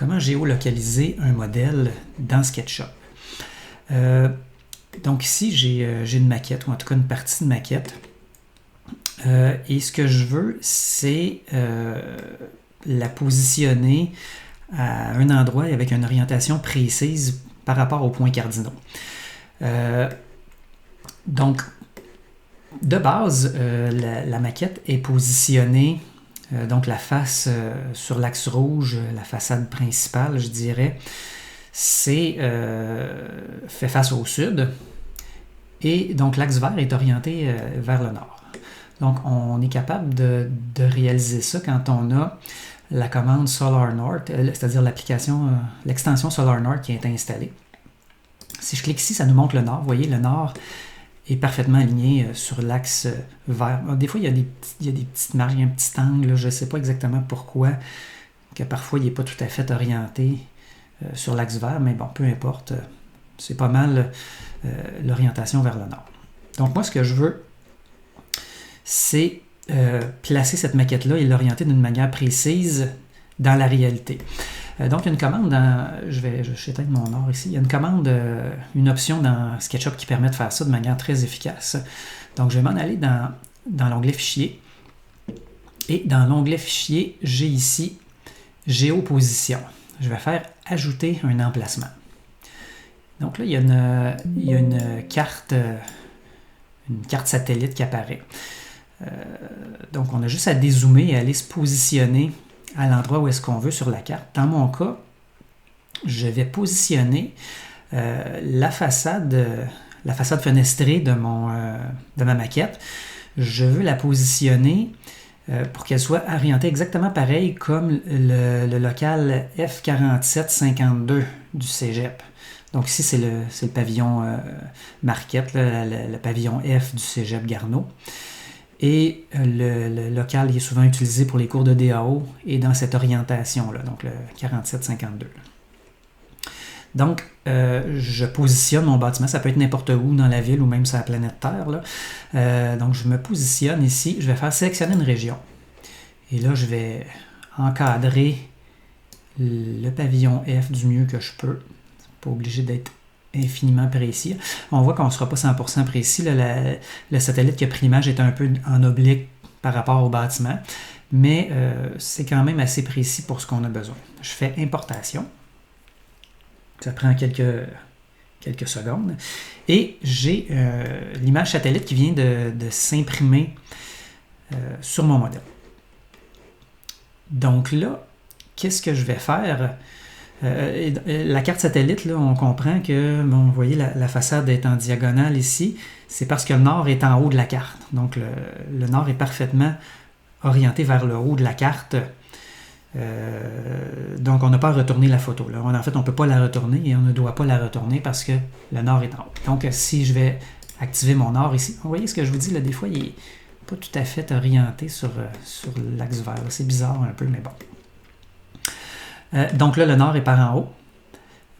comment géolocaliser un modèle dans SketchUp. Donc ici, j'ai une maquette, ou en tout cas une partie de maquette. Et ce que je veux, c'est la positionner à un endroit avec une orientation précise par rapport aux points cardinaux. Donc, de base, la maquette est positionnée, donc la face sur l'axe rouge, la façade principale, je dirais, c'est fait face au sud, et donc l'axe vert est orienté vers le nord. Donc, on est capable de réaliser ça quand on a la commande SolarNorth, c'est-à-dire l'extension SolarNorth qui est installée. Si je clique ici, ça nous montre le nord. Vous voyez, le nord est parfaitement aligné sur l'axe vert. Des fois, il y a des petites marges, il y a un petit angle, là, je ne sais pas exactement pourquoi, que parfois il n'est pas tout à fait orienté sur l'axe vert, mais bon, peu importe, c'est pas mal l'orientation vers le nord. Donc moi, ce que je veux, c'est placer cette maquette-là et l'orienter d'une manière précise dans la réalité. Donc, il y a une commande je vais éteindre mon or ici. Il y a une commande, une option dans SketchUp qui permet de faire ça de manière très efficace. Donc, je vais m'en aller dans l'onglet Fichier. Et dans l'onglet Fichier, j'ai ici Géoposition. Je vais faire Ajouter un emplacement. Donc là, il y a une carte satellite qui apparaît. Donc, on a juste à dézoomer et aller se positionner à l'endroit où est-ce qu'on veut sur la carte. Dans mon cas, je vais positionner la façade fenestrée de ma maquette. Je veux la positionner pour qu'elle soit orientée exactement pareil comme le local F4752 du Cégep. Donc ici, c'est le pavillon Marquette, le pavillon F du Cégep Garneau. Et le local il est souvent utilisé pour les cours de DAO et dans cette orientation-là, donc le 4752. Donc, je positionne mon bâtiment, ça peut être n'importe où dans la ville ou même sur la planète Terre. Là. Donc, je me positionne ici, je vais faire sélectionner une région. Et là, je vais encadrer le pavillon F du mieux que je peux. C'est pas obligé d'être infiniment précis. On voit qu'on ne sera pas 100% précis. Là, le satellite qui a pris l'image est un peu en oblique par rapport au bâtiment, mais c'est quand même assez précis pour ce qu'on a besoin. Je fais importation. Ça prend quelques secondes. Et j'ai l'image satellite qui vient de s'imprimer sur mon modèle. Donc là, qu'est-ce que je vais faire? La carte satellite, là, on comprend que, bon, vous voyez, la façade est en diagonale ici. C'est parce que le nord est en haut de la carte. Donc, le nord est parfaitement orienté vers le haut de la carte. Donc, on n'a pas à retourner la photo. Là. En fait, on ne peut pas la retourner et on ne doit pas la retourner parce que le nord est en haut. Donc, si je vais activer mon nord ici, vous voyez ce que je vous dis, là, des fois, il n'est pas tout à fait orienté sur l'axe vert. C'est bizarre un peu, mais bon. Donc là, le nord est par en haut.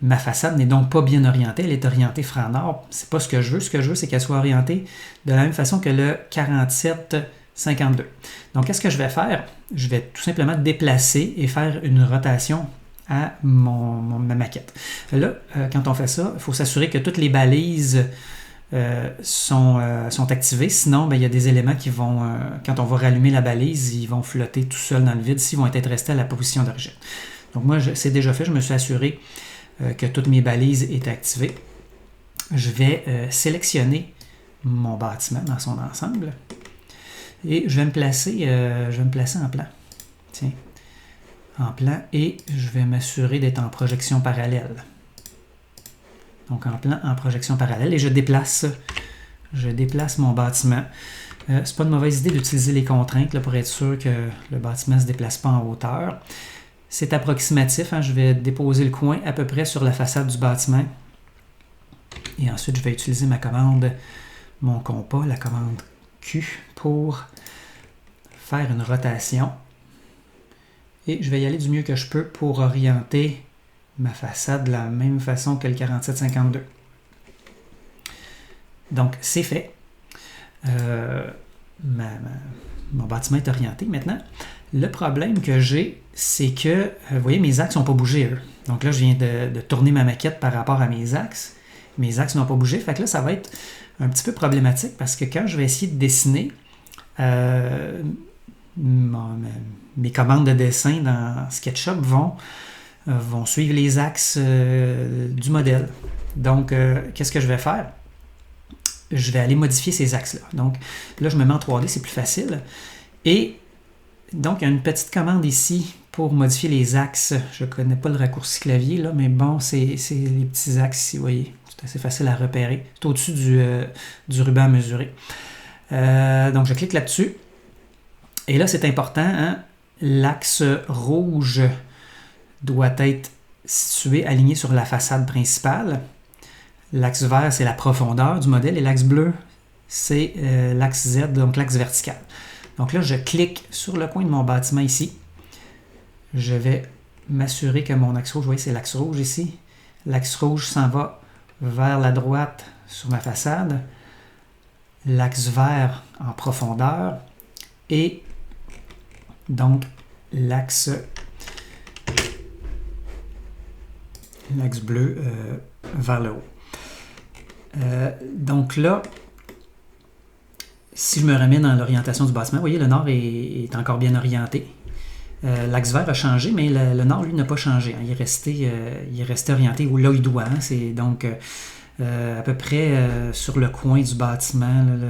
Ma façade n'est donc pas bien orientée. Elle est orientée franc nord. C'est pas ce que je veux. Ce que je veux, c'est qu'elle soit orientée de la même façon que le 4752. Donc, qu'est-ce que je vais faire? Je vais tout simplement déplacer et faire une rotation à ma maquette. Là, quand on fait ça, il faut s'assurer que toutes les balises sont activées. Sinon, il y a des éléments qui vont, quand on va rallumer la balise, ils vont flotter tout seuls dans le vide s'ils vont être restés à la position d'origine. Donc moi, c'est déjà fait. Je me suis assuré que toutes mes balises étaient activées. Je vais sélectionner mon bâtiment dans son ensemble et je vais me placer en plan. Tiens, en plan et je vais m'assurer d'être en projection parallèle. Donc en plan, en projection parallèle et je déplace mon bâtiment. C'est pas une mauvaise idée d'utiliser les contraintes là, pour être sûr que le bâtiment ne se déplace pas en hauteur. C'est approximatif, hein, je vais déposer le coin à peu près sur la façade du bâtiment. Et ensuite, je vais utiliser mon compas, la commande Q, pour faire une rotation. Et je vais y aller du mieux que je peux pour orienter ma façade de la même façon que le 4752. Donc, c'est fait. Mon bâtiment est orienté. Maintenant, Le problème que j'ai, c'est que, vous voyez, mes axes n'ont pas bougé, eux. Donc là, je viens de tourner ma maquette par rapport à mes axes. Mes axes n'ont pas bougé. Fait que là, ça va être un petit peu problématique parce que quand je vais essayer de dessiner, mes commandes de dessin dans SketchUp vont suivre les axes du modèle. Donc, qu'est-ce que je vais faire? Je vais aller modifier ces axes-là. Donc, là, je me mets en 3D, c'est plus facile. Et donc, il y a une petite commande ici pour modifier les axes. Je ne connais pas le raccourci clavier, là, mais bon, c'est les petits axes ici, vous voyez. C'est assez facile à repérer. C'est au-dessus du ruban à mesurer. Donc, je clique là-dessus. Et là, c'est important, hein? L'axe rouge doit être situé, aligné sur la façade principale. L'axe vert, c'est la profondeur du modèle. Et l'axe bleu, c'est l'axe Z, donc l'axe vertical. Donc là, je clique sur le coin de mon bâtiment ici. Je vais m'assurer que mon axe rouge, vous voyez, c'est l'axe rouge ici. L'axe rouge s'en va vers la droite sur ma façade. L'axe vert en profondeur. Et donc, l'axe bleu vers le haut. Donc là, si je me remets dans l'orientation du bâtiment, vous voyez, le nord est encore bien orienté. L'axe vert a changé, mais le nord, lui, n'a pas changé. Hein. Il est resté orienté là où il doit. Hein. C'est donc à peu près sur le coin du bâtiment, là,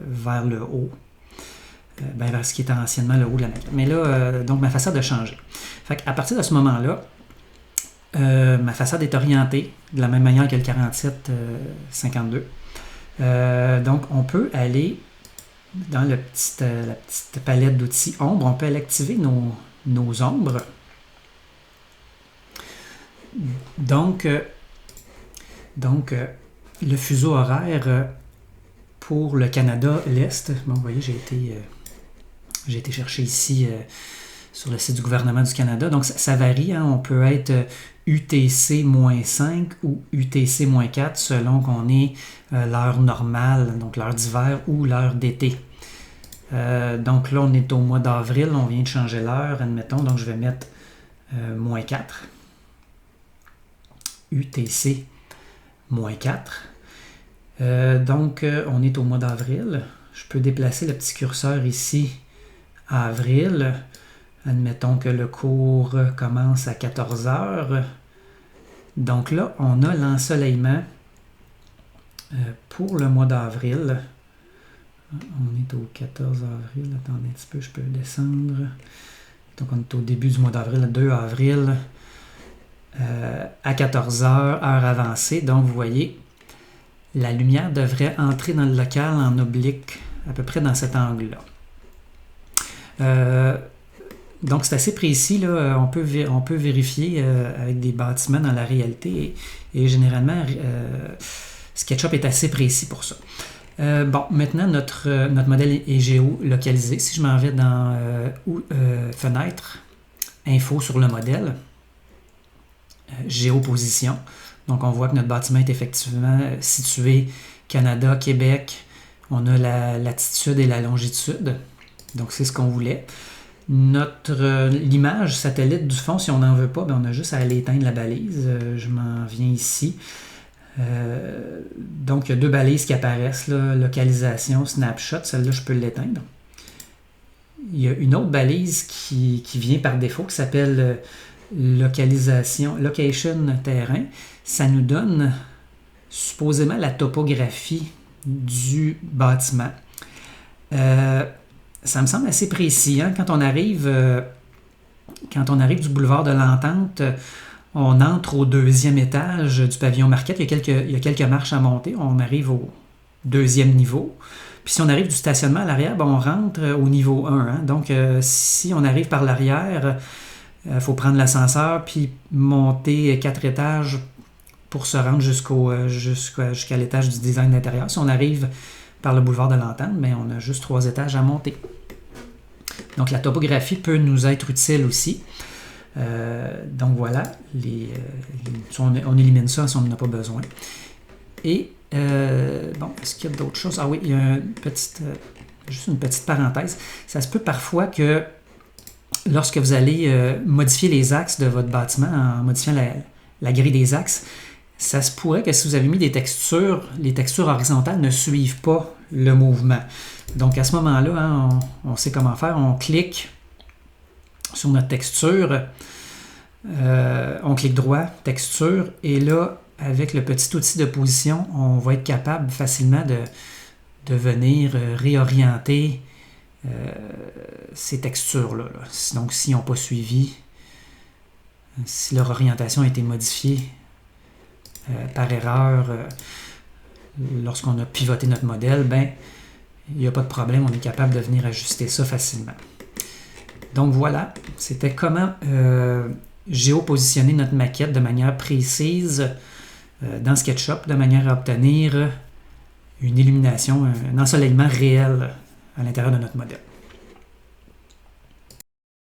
vers le haut. Vers ce qui était anciennement le haut de la maquette. Mais là, donc ma façade a changé. Fait qu'à partir de ce moment-là, ma façade est orientée de la même manière que le 47-52. Donc, on peut aller dans la petite palette d'outils ombre, on peut aller activer nos ombres. Donc, le fuseau horaire pour le Canada, l'Est, bon, vous voyez, j'ai été chercher ici sur le site du gouvernement du Canada. Donc, ça varie. Hein. On peut être UTC-5 ou UTC-4 selon qu'on est l'heure normale, donc l'heure d'hiver ou l'heure d'été. Donc là, on est au mois d'avril. On vient de changer l'heure, admettons. Donc, je vais mettre -4. UTC-4. Donc, on est au mois d'avril. Je peux déplacer le petit curseur ici à avril. Admettons que le cours commence à 14 heures. Donc là, on a l'ensoleillement pour le mois d'avril. On est au 14 avril. Attendez un petit peu, je peux descendre. Donc on est au début du mois d'avril, le 2 avril, à 14 heures, heure avancée. Donc vous voyez, la lumière devrait entrer dans le local en oblique, à peu près dans cet angle-là. Donc, c'est assez précis. Là. On peut vérifier avec des bâtiments dans la réalité. Et généralement, SketchUp est assez précis pour ça. Bon, maintenant, notre modèle est géolocalisé. Si je m'en vais dans Fenêtre, Info sur le modèle, Géoposition. Donc, on voit que notre bâtiment est effectivement situé Canada, Québec. On a la latitude et la longitude. Donc, c'est ce qu'on voulait. L'image satellite du fond, si on n'en veut pas, on a juste à aller éteindre la balise. Je m'en viens ici. Donc, il y a deux balises qui apparaissent, là, localisation, snapshot. Celle-là, je peux l'éteindre. Il y a une autre balise qui vient par défaut qui s'appelle location terrain. Ça nous donne supposément la topographie du bâtiment. Ça me semble assez précis. Hein? Quand on arrive du boulevard de l'Entente, on entre au 2e étage du pavillon Marquette. Il y a quelques marches à monter. On arrive au 2e niveau. Puis si on arrive du stationnement à l'arrière, on rentre au niveau 1. Hein? Donc, si on arrive par l'arrière, il faut prendre l'ascenseur puis monter 4 étages pour se rendre jusqu'à l'étage du design d'intérieur. Si on arrive par le boulevard de l'Entente, on a juste 3 étages à monter. Donc, la topographie peut nous être utile aussi. Donc, voilà. On élimine ça si on n'en a pas besoin. Et, est-ce qu'il y a d'autres choses? Ah oui, il y a juste une petite parenthèse. Ça se peut parfois que lorsque vous allez modifier les axes de votre bâtiment en modifiant la grille des axes, ça se pourrait que si vous avez mis des textures, les textures horizontales ne suivent pas le mouvement. Donc à ce moment-là, hein, on sait comment faire. On clique sur notre texture, on clique droit, texture, et là, avec le petit outil de position, on va être capable facilement de venir réorienter ces textures-là. Donc s'ils n'ont pas suivi, si leur orientation a été modifiée par erreur lorsqu'on a pivoté notre modèle, ben il n'y a pas de problème, on est capable de venir ajuster ça facilement. Donc voilà, c'était comment géopositionner notre maquette de manière précise dans SketchUp, de manière à obtenir une illumination, un ensoleillement réel à l'intérieur de notre modèle.